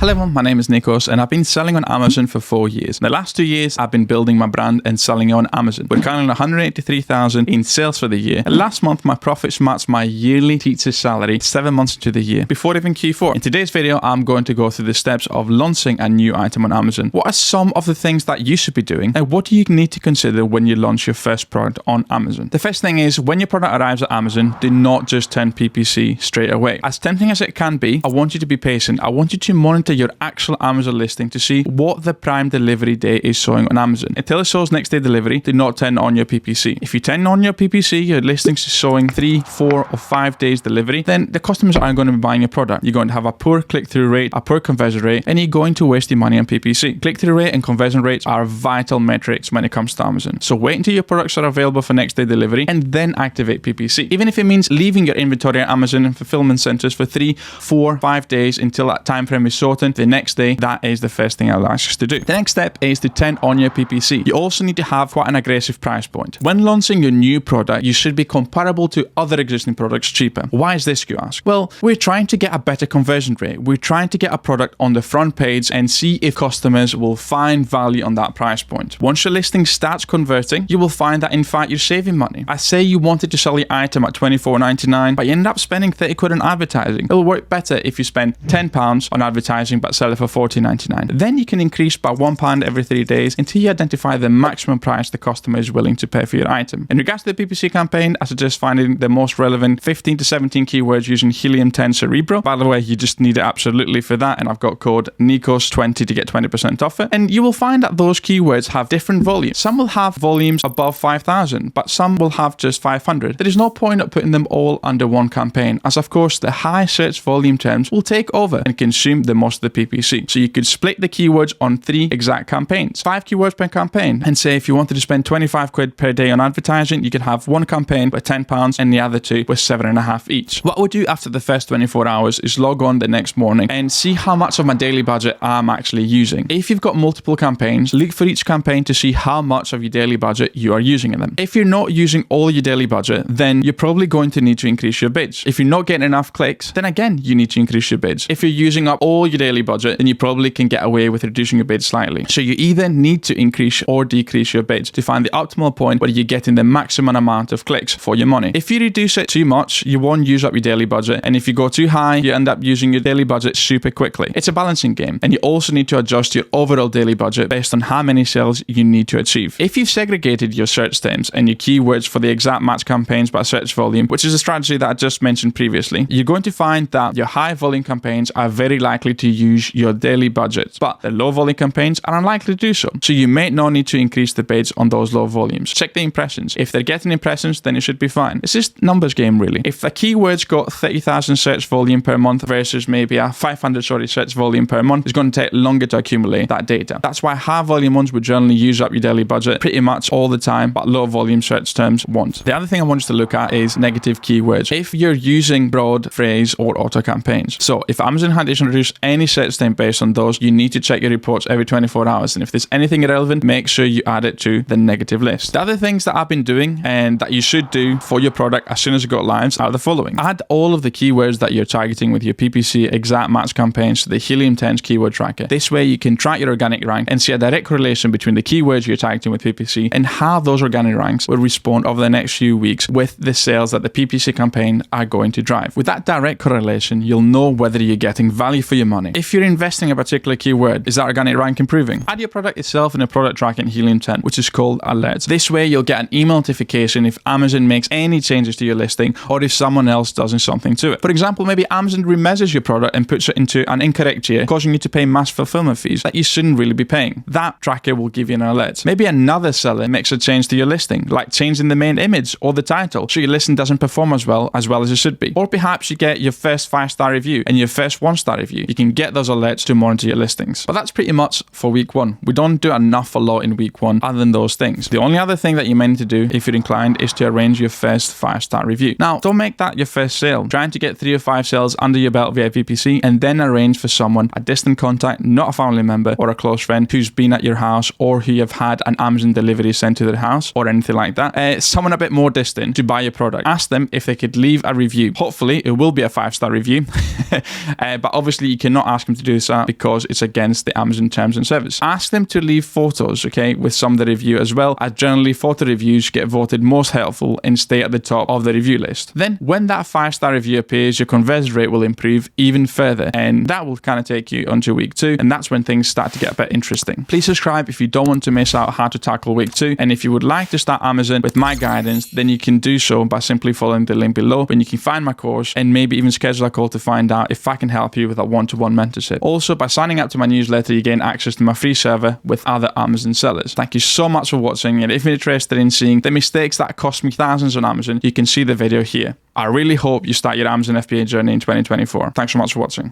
Hello everyone, my name is Nikos and I've been selling on Amazon for 4 years. In the last 2 years, I've been building my brand and selling it on Amazon. We're currently on 183,000 in sales for the year. And last month, my profits matched my yearly teacher's salary 7 months into the year, before even Q4. In today's video, I'm going to go through the steps of launching a new item on Amazon. What are some of the things that you should be doing and what do you need to consider when you launch your first product on Amazon? The first thing is, when your product arrives at Amazon, do not just turn PPC straight away. As tempting as it can be, I want you to be patient. I want you to monitor your actual Amazon listing to see what the prime delivery day is showing on Amazon. Until it shows next day delivery, do not turn on your PPC. If you turn on your PPC, your listings is showing 3, 4 or 5 days delivery, then the customers aren't going to be buying your product. You're going to have a poor click-through rate, a poor conversion rate, and you're going to waste your money on PPC. Click-through rate and conversion rates are vital metrics when it comes to Amazon. So wait until your products are available for next day delivery and then activate PPC. Even if it means leaving your inventory at Amazon and fulfillment centers for 3, 4, 5 days until that time frame is shortened, the next day, that is the first thing I'll ask you to do. The next step is to turn on your PPC. You also need to have quite an aggressive price point. When launching your new product, you should be comparable to other existing products cheaper. Why is this, you ask? Well, we're trying to get a better conversion rate. We're trying to get a product on the front page and see if customers will find value on that price point. Once your listing starts converting, you will find that in fact you're saving money. I say you wanted to sell your item at $24.99, but you end up spending 30 quid on advertising. It'll work better if you spend £10 on advertising but sell it for $14.99. Then you can increase by £1 every 3 days until you identify the maximum price the customer is willing to pay for your item. In regards to the PPC campaign, I suggest finding the most relevant 15 to 17 keywords using Helium-10 Cerebro. By the way, you just need it absolutely for that, and I've got code Nikos20 to get 20% off it. And you will find that those keywords have different volumes. Some will have volumes above 5,000, but some will have just 500. There is no point of putting them all under one campaign, as of course the high search volume terms will take over and consume the most of the PPC. So you could split the keywords on 3 exact campaigns, 5 keywords per campaign, and say if you wanted to spend 25 quid per day on advertising, you could have one campaign with £10 and the other 2 with 7.5 each. What I would do after the first 24 hours is log on the next morning and see how much of my daily budget I'm actually using. If you've got multiple campaigns, look for each campaign to see how much of your daily budget you are using in them. If you're not using all your daily budget, then you're probably going to need to increase your bids. If you're not getting enough clicks, then again, you need to increase your bids. If you're using up all your daily budget, then you probably can get away with reducing your bids slightly. So you either need to increase or decrease your bids to find the optimal point where you're getting the maximum amount of clicks for your money. If you reduce it too much, you won't use up your daily budget, and if you go too high, you end up using your daily budget super quickly. It's a balancing game, and you also need to adjust your overall daily budget based on how many sales you need to achieve. If you've segregated your search terms and your keywords for the exact match campaigns by search volume, which is a strategy that I just mentioned previously, you're going to find that your high volume campaigns are very likely to use your daily budgets, but the low volume campaigns are unlikely to do so. So you may not need to increase the bids on those low volumes. Check the impressions. If they're getting impressions, then it should be fine. It's just numbers game, really. If a keyword's got 30,000 search volume per month versus maybe a 500 search volume per month, it's going to take longer to accumulate that data. That's why high volume ones would generally use up your daily budget pretty much all the time, but low volume search terms won't. The other thing I want you to look at is negative keywords. If you're using broad phrase or auto campaigns. So if Amazon had introduced any search term based on those, you need to check your reports every 24 hours. And if there's anything irrelevant, make sure you add it to the negative list. The other things that I've been doing and that you should do for your product as soon as you got lives are the following. Add all of the keywords that you're targeting with your PPC exact match campaigns to the Helium-10 keyword tracker. This way you can track your organic rank and see a direct correlation between the keywords you're targeting with PPC and how those organic ranks will respond over the next few weeks with the sales that the PPC campaign are going to drive. With that direct correlation, you'll know whether you're getting value for your money. If you're investing in a particular keyword, is that organic rank improving? Add your product itself in a product tracking Helium-10, which is called alerts. This way you'll get an email notification if Amazon makes any changes to your listing or if someone else does something to it. For example, maybe Amazon remeasures your product and puts it into an incorrect tier, causing you to pay mass fulfillment fees that you shouldn't really be paying. That tracker will give you an alert. Maybe another seller makes a change to your listing, like changing the main image or the title, so your listing doesn't perform as well as it should be. Or perhaps you get your first 5-star review and your first 1-star review. You can get those alerts to monitor your listings. But that's pretty much for week 1. We don't do enough a lot in week 1 other than those things. The only other thing that you may need to do if you're inclined is to arrange your first 5-star review. Now, don't make that your first sale. Trying to get 3 or 5 sales under your belt via PPC and then arrange for someone, a distant contact, not a family member or a close friend who's been at your house or who you've had an Amazon delivery sent to their house or anything like that. Someone a bit more distant to buy your product. Ask them if they could leave a review. Hopefully, it will be a 5-star review. But obviously, you cannot ask them to do that because it's against the Amazon terms and service. Ask them to leave photos, okay, with some of the review as well, as generally photo reviews get voted most helpful and stay at the top of the review list. Then when that 5-star review appears, your conversion rate will improve even further, and that will kind of take you onto week 2, and that's when things start to get a bit interesting. Please subscribe if you don't want to miss out how to tackle week 2, and if you would like to start Amazon with my guidance, then you can do so by simply following the link below, when you can find my course and maybe even schedule a call to find out if I can help you with a one-to-one mentorship. Also, by signing up to my newsletter, you gain access to my free server with other Amazon sellers. Thank you so much for watching, and if you're interested in seeing the mistakes that cost me thousands on Amazon, you can see the video here. I really hope you start your Amazon FBA journey in 2024. Thanks so much for watching.